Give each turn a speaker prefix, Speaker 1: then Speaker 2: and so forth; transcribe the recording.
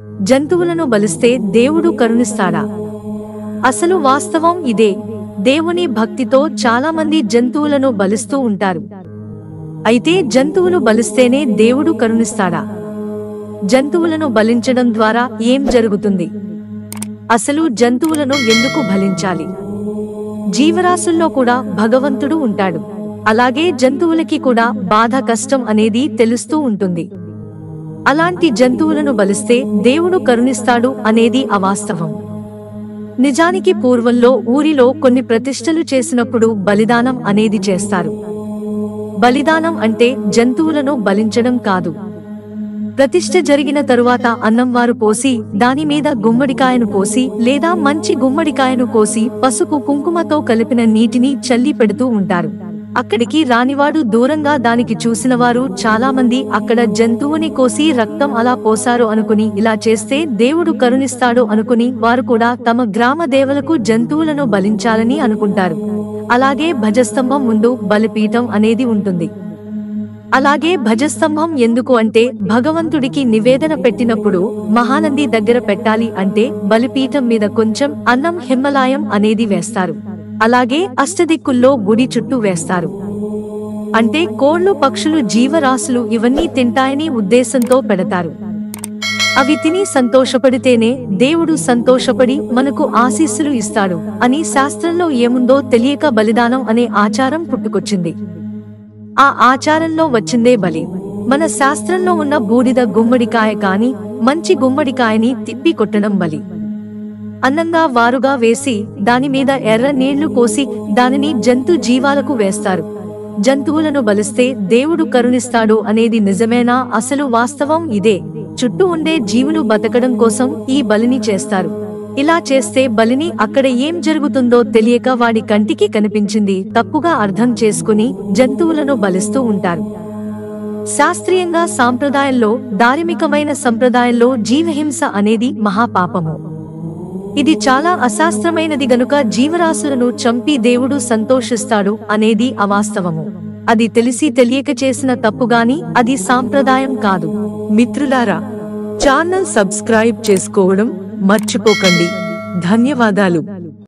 Speaker 1: జంతువులను బలిస్తే దేవుడు కరుణిస్తాడా? అసలు వాస్తవం ఇదే. దేవుని భక్తితో చాలా మంది జంతువులను బలిస్తూ ఉంటారు. అయితే జంతువులు బలిస్తేనే దేవుడు కరుణిస్తాడా? జంతువులను బలించడం ద్వారా ఏం జరుగుతుంది? అసలు జంతువులను ఎందుకు బలించాలి? జీవరాశుల్లో కూడా భగవంతుడు ఉంటాడు. అలాగే జంతువులకి కూడా బాధ, కష్టం అనేది తెలుస్తూ ఉంటుంది. అలాంటి జంతువులను బలిస్తే దేవుడు కరుణిస్తాడు అనేది అవాస్తవం. నిజానికి పూర్వంలో ఊరిలో కొన్ని ప్రతిష్టలు చేసినప్పుడు బలిదానం అనేది చేస్తారు. బలిదానం అంటే జంతువులను బలించడం కాదు. ప్రతిష్ఠ జరిగిన తరువాత అన్నం వారు పోసి, దాని మీద గుమ్మడికాయను పోసి లేదా మంచి గుమ్మడికాయను కోసి పసుపు కుంకుమతో కలిపిన నీటిని చల్లి పెడుతూ ఉంటారు. అక్కడికి రానివాడు దూరంగా దానికి చూసినవారు చాలా మంది అక్కడ జంతువుని కోసి రక్తం అలా పోసారు అనుకుని, ఇలా చేస్తే దేవుడు కరుణిస్తాడు అనుకుని వారు కూడా తమ గ్రామ దేవలకు జంతువులను బలించాలని అనుకుంటారు. అలాగే భజస్తంభం ముందు బలిపీఠం అనేది ఉంటుంది. అలాగే భజస్తంభం ఎందుకు అంటే, భగవంతుడికి నివేదన పెట్టినప్పుడు మహానంది దగ్గర పెట్టాలి అంటే బలిపీఠం మీద కొంచెం అన్నం హిమ్మలాయం అనేది వేస్తారు. అలాగే అష్టదిక్కుల్లో గుడి చుట్టూ వేస్తారు. అంటే కోళ్లు, పక్షులు, జీవరాశులు ఇవన్నీ తింటాయని ఉద్దేశంతో పెడతారు. అవి తిని సంతోషపడితేనే దేవుడు సంతోషపడి మనకు ఆశీస్సులు ఇస్తాడు అని శాస్త్రంలో ఏముందో తెలియక బలిదానం అనే ఆచారం పుట్టుకొచ్చింది. ఆ ఆచారంలో వచ్చిందే బలి. మన శాస్త్రంలో ఉన్న బూడిద గుమ్మడికాయ కాని మంచి గుమ్మడికాయని తిప్పి కొట్టడం బలి. అన్నంగా వారుగా వేసి దాని మీద ఎర్ర నీళ్లు పోసి దానిని జంతు జీవాలకు వేస్తారు. జంతువులను బలిస్తే దేవుడు కరుణిస్తాడు అనేది నిజమేనా? అసలు వాస్తవం ఇదే. చుట్టూ ఉండే జీవులు బతకడం కోసం ఈ బలిని చేస్తారు. ఇలా చేస్తే బలిని అక్కడ ఏం జరుగుతుందో తెలియక వాడి కంటికి కనిపించింది తప్పుగా అర్థం చేసుకుని జంతువులను బలిస్తూ ఉంటారు. శాస్త్రీయంగా సాంప్రదాయంలో, ధార్మికమైన సంప్రదాయంలో జీవహింస అనేది మహాపాపము. ఇది చాలా అశాస్త్రమైనది గనుక జీవరాశులను చంపి దేవుడు సంతోషిస్తాడు అనేది అవాస్తవము. అది తెలిసి తెలియక చేసిన తప్పుగాని అది సాంప్రదాయం కాదు.
Speaker 2: మిత్రులారా, ఛానల్ సబ్స్క్రైబ్ చేసుకోవడం మర్చిపోకండి. ధన్యవాదాలు.